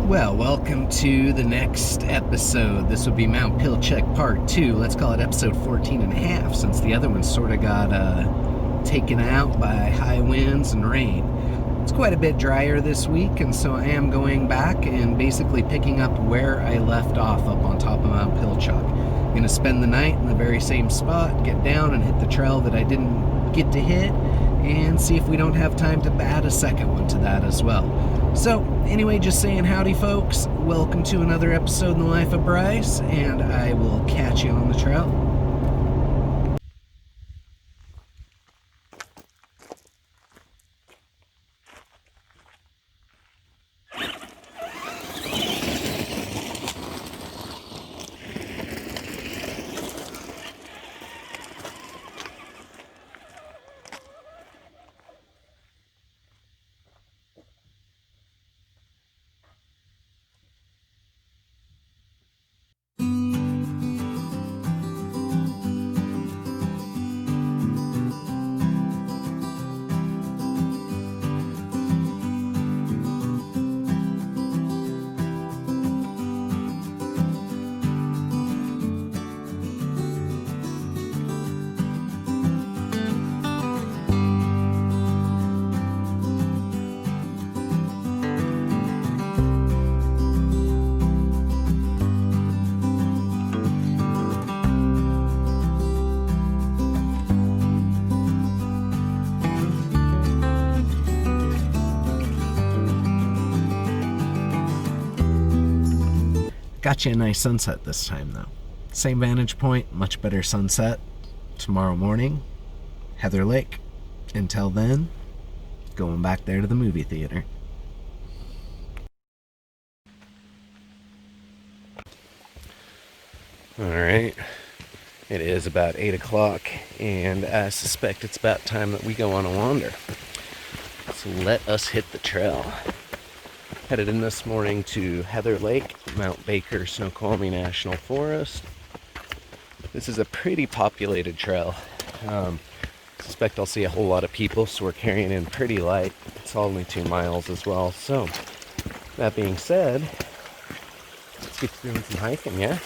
Well, welcome to the next episode. This will be Mount Pilchuk Part 2. Let's call it episode 14 and a half, since the other one sort of got taken out by high winds and rain. It's quite a bit drier this week, and so I am going back and basically picking up where I left off up on top of Mount Pilchuk. I'm going to spend the night in the very same spot, get down and hit the trail that I didn't get to hit, and see if we don't have time to add a second one to that as well. So, anyway, just saying howdy, folks. Welcome to another episode in the life of Bryce, and I will catch you on the trail. Got you a nice sunset this time, though. Same vantage point, much better sunset. Tomorrow morning, Heather Lake. Until then, going back there to the movie theater. Alright, it is about 8 o'clock, and I suspect it's about time that we go on a wander. So let us hit the trail. Headed in this morning to Heather Lake, Mount Baker Snoqualmie National Forest. This is a pretty populated trail. Suspect I'll see a whole lot of people, so we're carrying in pretty light. It's only 2 miles as well. So, that being said, let's get doing some hiking, yeah?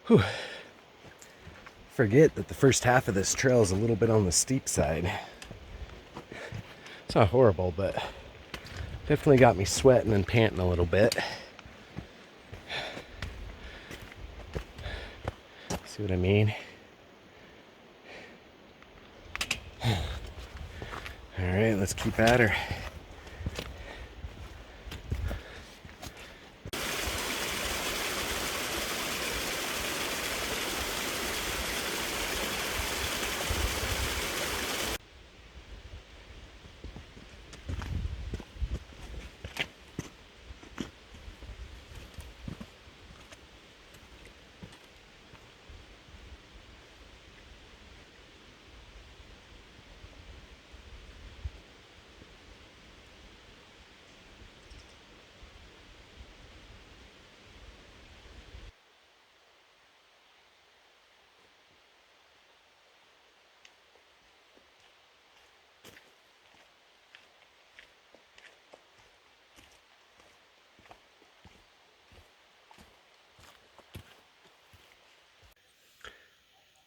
Whew. Forget that the first half of this trail is a little bit on the steep side. It's not horrible, but definitely got me sweating and panting a little bit. See what I mean? Alright, let's keep at her.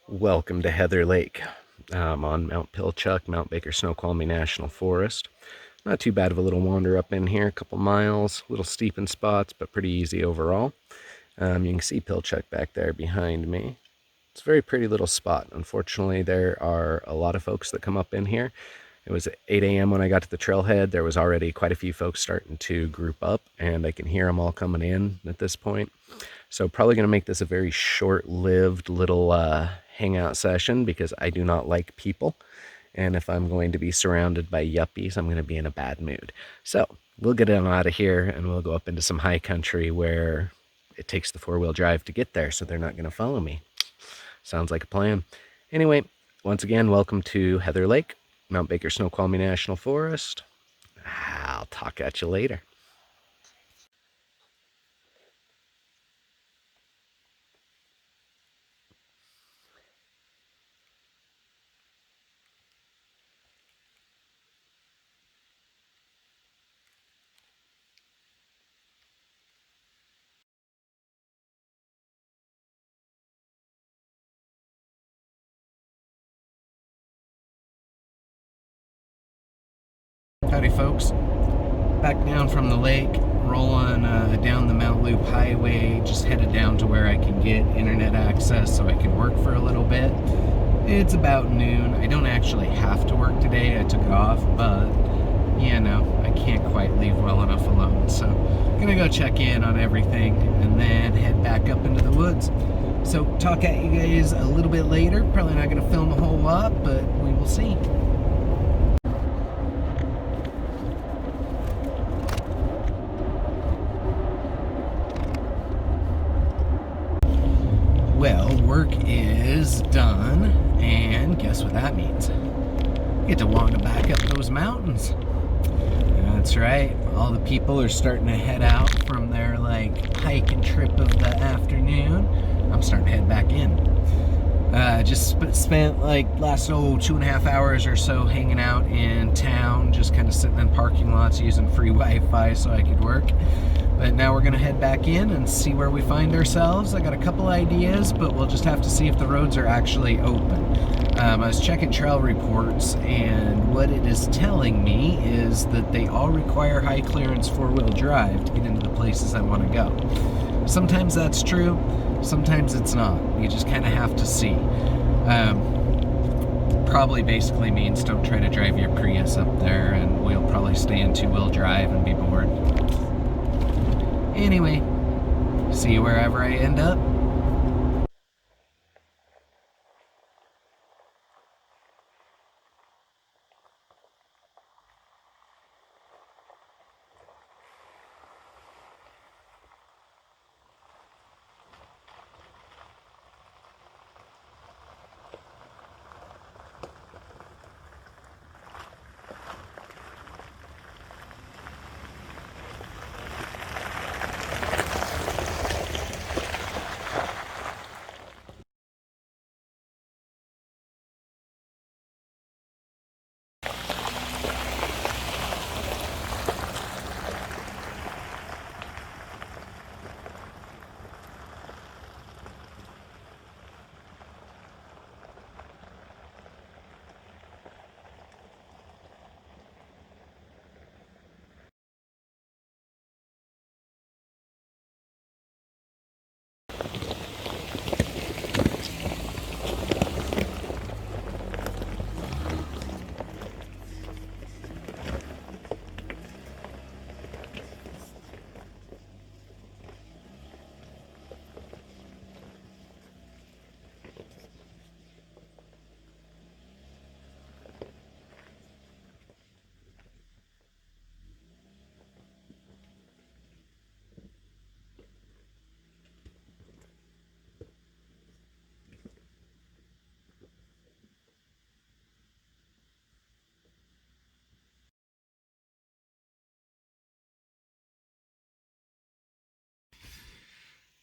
Welcome to Heather Lake. I'm on Mount Pilchuk, Mount Baker Snoqualmie National Forest. Not too bad of a little wander up in here, a couple miles, a little steep in spots, but pretty easy overall. You can see Pilchuk back there behind me. It's a very pretty little spot. Unfortunately, there are a lot of folks that come up in here. It was 8 a.m. when I got to the trailhead. There was already quite a few folks starting to group up, and I can hear them all coming in at this point. So probably going to make this a very short-lived little hangout session because I do not like people. And if I'm going to be surrounded by yuppies, I'm going to be in a bad mood. So we'll get on out of here and we'll go up into some high country where it takes the four-wheel drive to get there, so they're not going to follow me. Sounds like a plan. Anyway, once again, welcome to Heather Lake, Mount Baker Snoqualmie National Forest. I'll talk at you later. Howdy, folks. Back down from the lake, rolling down the Mount Loop Highway, just headed down to where I can get internet access so I can work for a little bit. It's about noon. I don't actually have to work today. I took it off, but you know, I can't quite leave well enough alone. So I'm gonna go check in on everything and then head back up into the woods. So talk at you guys a little bit later. Probably not gonna film a whole lot, but we will see. Well, work is done, and guess what that means? Get to wander back up those mountains. That's right, all the people are starting to head out from their hiking trip of the afternoon. I'm starting to head back in. Just spent last 2.5 hours or so hanging out in town, just kind of sitting in parking lots using free Wi-Fi so I could work. But now we're gonna head back in and see where we find ourselves. I got a couple ideas, but we'll just have to see if the roads are actually open. I was checking trail reports, and what it is telling me is that they all require high clearance four-wheel drive to get into the places I want to go. Sometimes that's true, sometimes it's not. You just kind of have to see. Probably basically means don't try to drive your Prius up there, and we'll probably stay in two-wheel drive and be bored. Anyway, see you wherever I end up.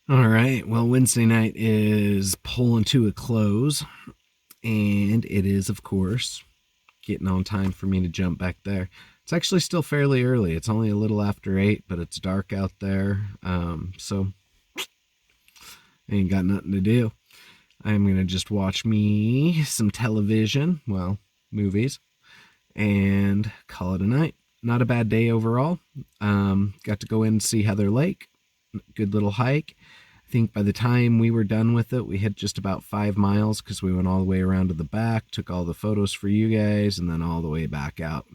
All right, well, Wednesday night is pulling to a close, and it is, of course, getting on time for me to jump back there. It's actually still fairly early. It's only a little after 8, but it's dark out there, so I ain't got nothing to do. I'm going to just watch me some television, well, movies, and call it a night. Not a bad day overall. Got to go in and see Heather Lake. Good little hike. I think by the time we were done with it, we had just about 5 miles because we went all the way around to the back, took all the photos for you guys, and then all the way back out.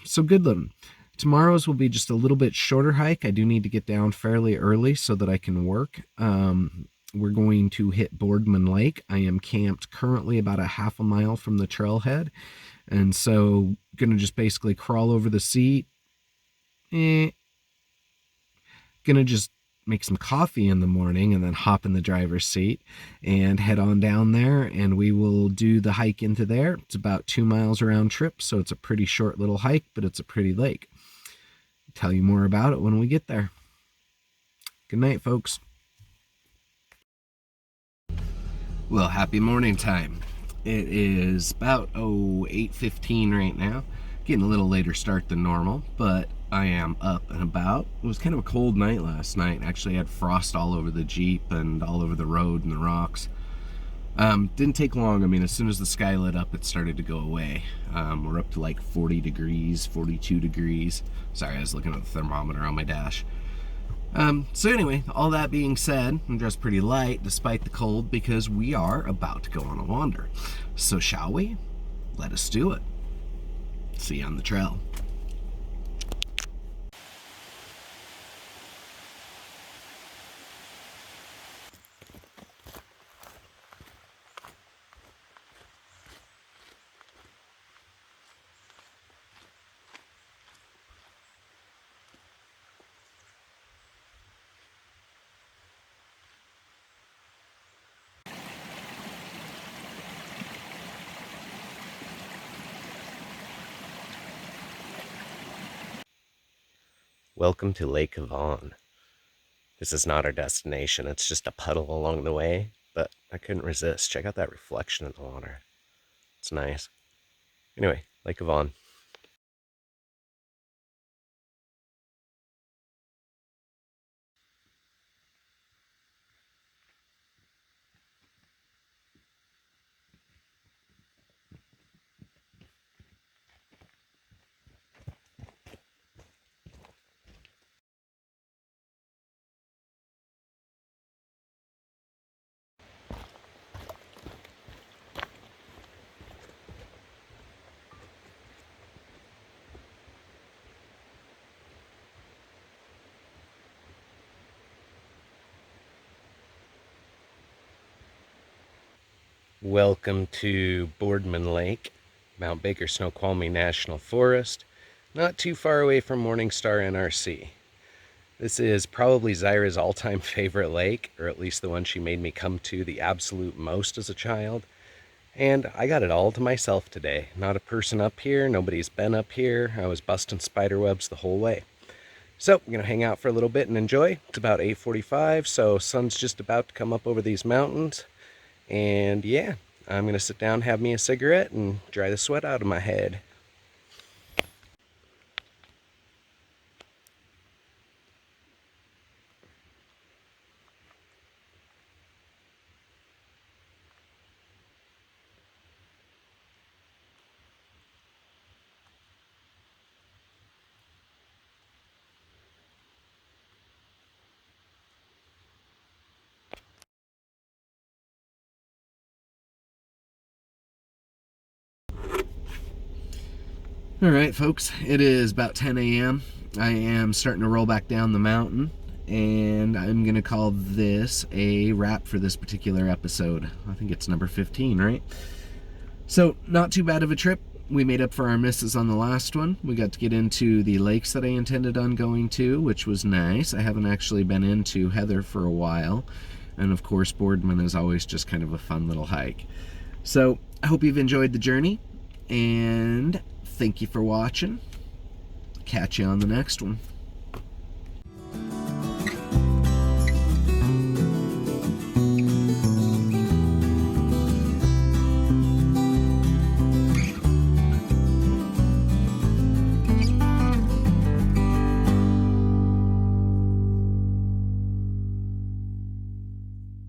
So good living. Tomorrow's will be just a little bit shorter hike. I do need to get down fairly early so that I can work. We're going to hit Boardman Lake. I am camped currently about a half a mile from the trailhead. And so going to just basically crawl over the seat. Going to just make some coffee in the morning and then hop in the driver's seat and head on down there, and we will do the hike into there. It's about 2 miles round trip, so it's a pretty short little hike, but it's a pretty lake. I'll tell you more about it when we get there. Good night, folks. Well, happy morning time. It is about 8:15 right now. Getting a little later start than normal, but I am up and about. It was kind of a cold night last night. Actually, I had frost all over the Jeep and all over the road and the rocks. Didn't take long. I mean, as soon as the sky lit up, it started to go away. We're up to like 40 degrees, 42 degrees. Sorry, I was looking at the thermometer on my dash. So anyway, all that being said, I'm dressed pretty light despite the cold because we are about to go on a wander. So shall we? Let us do it. See you on the trail. Welcome to Lake Vaughn. This is not our destination, it's just a puddle along the way, but I couldn't resist. Check out that reflection in the water. It's nice. Anyway, Lake Vaughn. Welcome to Boardman Lake, Mount Baker Snoqualmie National Forest, not too far away from Morningstar NRC. This is probably Zyra's all-time favorite lake, or at least the one she made me come to the absolute most as a child. And I got it all to myself today. Not a person up here, nobody's been up here. I was busting spider webs the whole way. So I'm gonna hang out for a little bit and enjoy. It's about 8:45, so sun's just about to come up over these mountains. And yeah, I'm gonna sit down, have me a cigarette, and dry the sweat out of my head. All right, folks, it is about 10 a.m. I am starting to roll back down the mountain, and I'm going to call this a wrap for this particular episode. I think it's number 15, right? So, not too bad of a trip. We made up for our misses on the last one. We got to get into the lakes that I intended on going to, which was nice. I haven't actually been into Heather for a while. And of course, Boardman is always just kind of a fun little hike. So, I hope you've enjoyed the journey, and thank you for watching. Catch you on the next one.